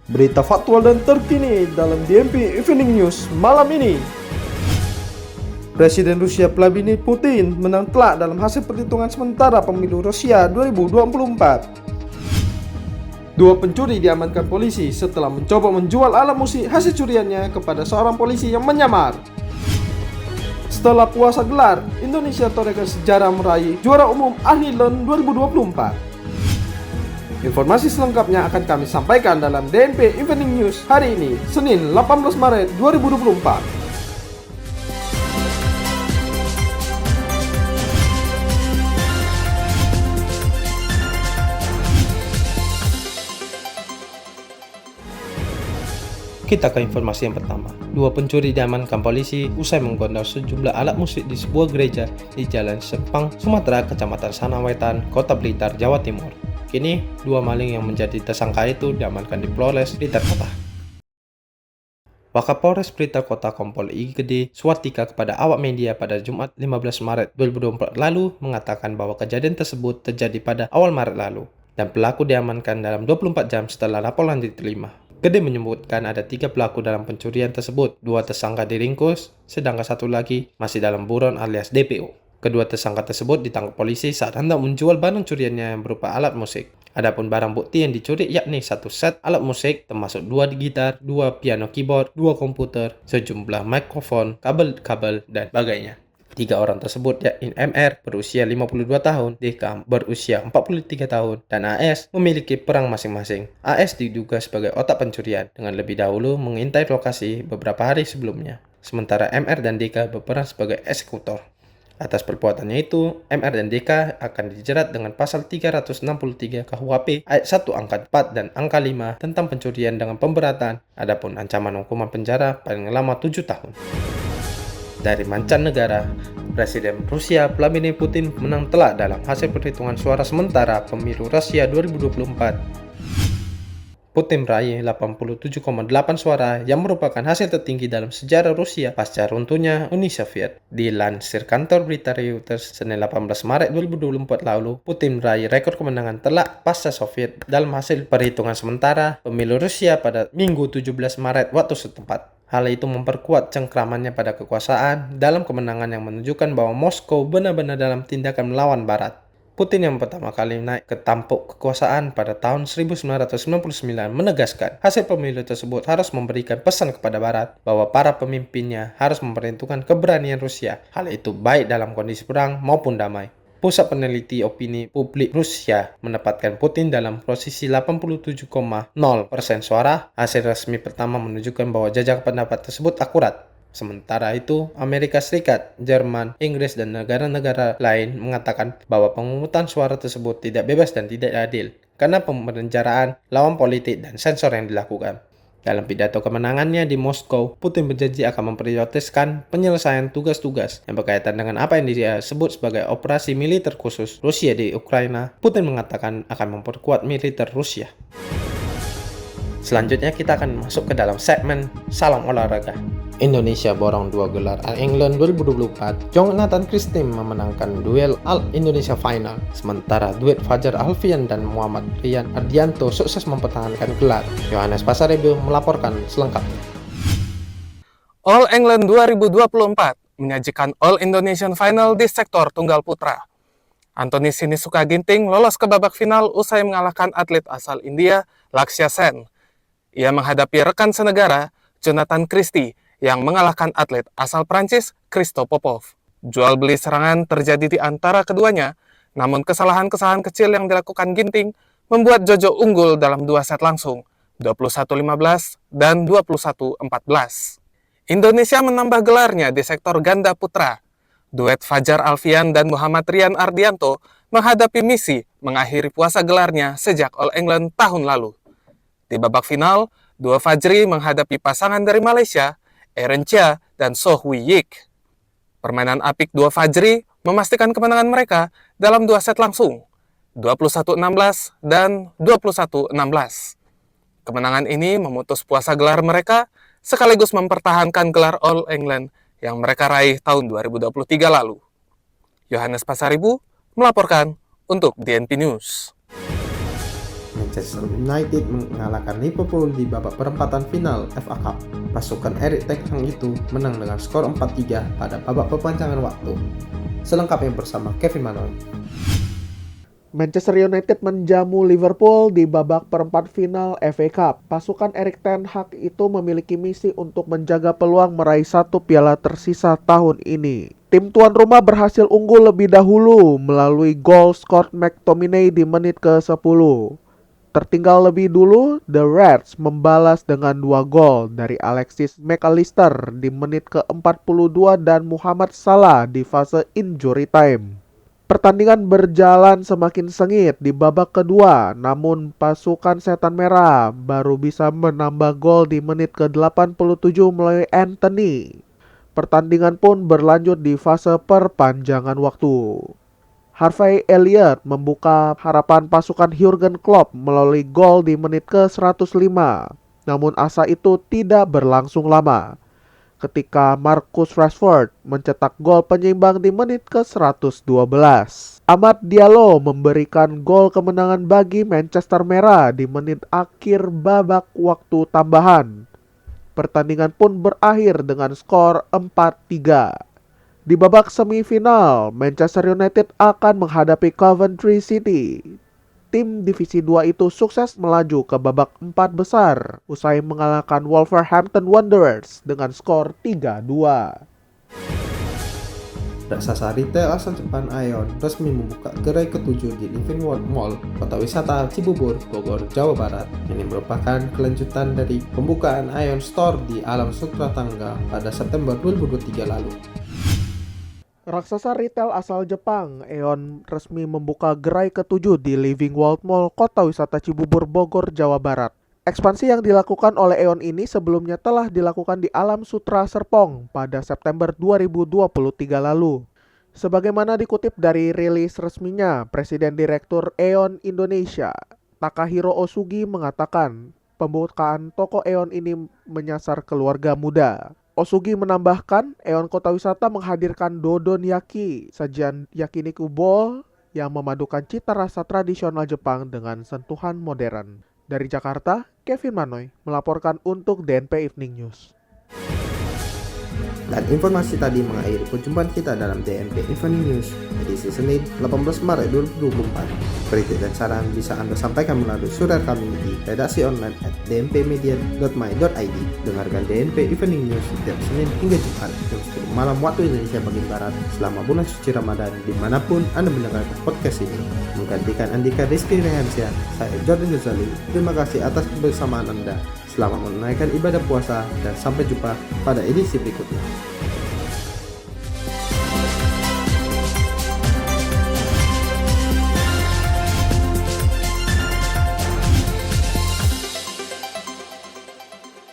Berita faktual dan terkini dalam DMP Evening News malam ini. Presiden Rusia Vladimir Putin menang telak dalam hasil perhitungan sementara pemilu Rusia 2024. Dua pencuri diamankan polisi setelah mencoba menjual alat musik hasil curiannya kepada seorang polisi yang menyamar. Setelah puasa gelar, Indonesia torehkan sejarah meraih juara umum Ahlilen 2024. Informasi selengkapnya akan kami sampaikan dalam DNP Evening News hari ini, Senin 18 Maret 2024. Kita ke informasi yang pertama. Dua pencuri diamankan polisi usai menggondol sejumlah alat musik di sebuah gereja di Jalan Sempang, Sumatera, Kecamatan Sanawetan, Kota Blitar, Jawa Timur. Kini, dua maling yang menjadi tersangka itu diamankan di Polres Blitar Kota. Wakapolres Blitar Kota Kompol Igede Swartika kepada awak media pada Jumat 15 Maret 2024 lalu mengatakan bahwa kejadian tersebut terjadi pada awal Maret lalu dan pelaku diamankan dalam 24 jam setelah laporan diterima. Gede menyebutkan ada 3 pelaku dalam pencurian tersebut, 2 tersangka diringkus, sedangkan 1 lagi masih dalam buron alias DPO. Kedua tersangka tersebut ditangkap polisi saat hendak menjual barang curiannya yang berupa alat musik. Adapun barang bukti yang dicuri yakni 1 set alat musik termasuk 2 gitar, 2 piano keyboard, 2 komputer, sejumlah mikrofon, kabel-kabel, dan sebagainya. 3 orang tersebut yakni MR berusia 52 tahun, DK berusia 43 tahun, dan AS memiliki peran masing-masing. AS diduga sebagai otak pencurian dengan lebih dahulu mengintai lokasi beberapa hari sebelumnya. Sementara MR dan DK berperan sebagai eksekutor. Atas perbuatannya itu, MR dan DK akan dijerat dengan pasal 363 KUHP ayat 1 angka 4 dan angka 5 tentang pencurian dengan pemberatan. Adapun ancaman hukuman penjara paling lama 7 tahun. Dari mancanegara, Presiden Rusia Vladimir Putin menang telak dalam hasil perhitungan suara sementara pemilu Rusia 2024. Putin meraih 87,8 suara yang merupakan hasil tertinggi dalam sejarah Rusia pasca runtuhnya Uni Soviet. Dilansir kantor berita Reuters Senin 18 Maret 2024 lalu, Putin meraih rekor kemenangan telak pasca Soviet dalam hasil perhitungan sementara pemilu Rusia pada Minggu 17 Maret waktu setempat. Hal itu memperkuat cengkramannya pada kekuasaan dalam kemenangan yang menunjukkan bahwa Moskow benar-benar dalam tindakan melawan Barat. Putin yang pertama kali naik ke tampuk kekuasaan pada tahun 1999 menegaskan hasil pemilu tersebut harus memberikan pesan kepada Barat bahwa para pemimpinnya harus memperhitungkan keberanian Rusia. Hal itu baik dalam kondisi perang maupun damai. Pusat Peneliti Opini Publik Rusia menempatkan Putin dalam posisi 87,0% suara. Hasil resmi pertama menunjukkan bahwa jajak pendapat tersebut akurat. Sementara itu, Amerika Serikat, Jerman, Inggris, dan negara-negara lain mengatakan bahwa pemungutan suara tersebut tidak bebas dan tidak adil karena pemenjaraan, lawan politik, dan sensor yang dilakukan. Dalam pidato kemenangannya di Moskow, Putin berjanji akan memprioritaskan penyelesaian tugas-tugas yang berkaitan dengan apa yang dia sebut sebagai operasi militer khusus Rusia di Ukraina. Putin mengatakan akan memperkuat militer Rusia. Selanjutnya kita akan masuk ke dalam segmen Salam Olahraga. Indonesia borong 2 gelar All England 2024. Jonathan Christie memenangkan duel All Indonesia Final, sementara duet Fajar Alfian dan Muhammad Rian Ardianto sukses mempertahankan gelar. Yohanes Pasaribu melaporkan selengkapnya. All England 2024 menyajikan All Indonesian Final di sektor tunggal putra. Antoni Sinisuka Ginting lolos ke babak final usai mengalahkan atlet asal India, Lakshya Sen. Ia menghadapi rekan senegara, Jonathan Christie, yang mengalahkan atlet asal Prancis, Christo Popov. Jual beli serangan terjadi di antara keduanya, namun kesalahan-kesalahan kecil yang dilakukan Ginting membuat Jojo unggul dalam 2 set langsung, 21-15 dan 21-14. Indonesia menambah gelarnya di sektor ganda putra. Duet Fajar Alfian dan Muhammad Rian Ardianto menghadapi misi mengakhiri puasa gelarnya sejak All England tahun lalu. Di babak final, dua Fajri menghadapi pasangan dari Malaysia, Aaron Chia dan Soh Hui Yik. Permainan apik dua Fajri memastikan kemenangan mereka dalam 2 set langsung, 21-16 dan 21-16. Kemenangan ini memutus puasa gelar mereka sekaligus mempertahankan gelar All England yang mereka raih tahun 2023 lalu. Yohanes Pasaribu melaporkan untuk DNP News. Manchester United mengalahkan Liverpool di babak perempatan final FA Cup. Pasukan Erik ten Hag itu menang dengan skor 4-3 pada babak perpanjangan waktu. Selengkapnya bersama Kevin Manoy. Manchester United menjamu Liverpool di babak perempat final FA Cup. Pasukan Erik ten Hag itu memiliki misi untuk menjaga peluang meraih 1 piala tersisa tahun ini. Tim tuan rumah berhasil unggul lebih dahulu melalui gol Scott McTominay di menit ke-10. Tertinggal lebih dulu, The Reds membalas dengan 2 gol dari Alexis McAllister di menit ke-42 dan Muhammad Salah di fase injury time. Pertandingan berjalan semakin sengit di babak kedua, namun pasukan Setan Merah baru bisa menambah gol di menit ke-87 melalui Anthony. Pertandingan pun berlanjut di fase perpanjangan waktu. Harvey Elliott membuka harapan pasukan Jurgen Klopp melalui gol di menit ke-105. Namun asa itu tidak berlangsung lama ketika Marcus Rashford mencetak gol penyeimbang di menit ke-112. Amad Diallo memberikan gol kemenangan bagi Manchester Merah di menit akhir babak waktu tambahan. Pertandingan pun berakhir dengan skor 4-3. Di babak semifinal, Manchester United akan menghadapi Coventry City. Tim Divisi 2 itu sukses melaju ke babak 4 besar usai mengalahkan Wolverhampton Wanderers dengan skor 3-2. Raksasa retail asal Jepang Aeon resmi membuka gerai ke-7 di Living World Mall, Kota Wisata Cibubur, Bogor, Jawa Barat. Ini merupakan kelanjutan dari pembukaan Aeon Store di Alam Sutra Tangga pada September 2023 lalu. Raksasa retail asal Jepang, Aeon resmi membuka gerai ke-7 di Living World Mall, Kota Wisata Cibubur, Bogor, Jawa Barat. Ekspansi yang dilakukan oleh Aeon ini sebelumnya telah dilakukan di Alam Sutra Serpong pada September 2023 lalu. Sebagaimana dikutip dari rilis resminya, Presiden Direktur Aeon Indonesia, Takahiro Osugi mengatakan, pembukaan toko Aeon ini menyasar keluarga muda. Osugi menambahkan, Aeon Kota Wisata menghadirkan Dodon Yaki, sajian yakiniku bowl yang memadukan cita rasa tradisional Jepang dengan sentuhan modern. Dari Jakarta, Kevin Manoy melaporkan untuk DNP Evening News. Dan informasi tadi mengakhiri perjumpaan kita dalam DNP Evening News edisi Senin 18 Maret 2024. Kritik dan saran bisa Anda sampaikan melalui surat kami di redaksi online @dnpmedia.my.id. Dengarkan DNP Evening News setiap Senin hingga Jumat jam 10 malam waktu Indonesia bagian Barat selama bulan suci Ramadan dimanapun Anda mendengarkan podcast ini. Menggantikan Andika Rizky Rehansyah, saya Jordan Ghazali. Terima kasih atas kebersamaan Anda. Selamat menunaikan ibadah puasa dan sampai jumpa pada edisi berikutnya.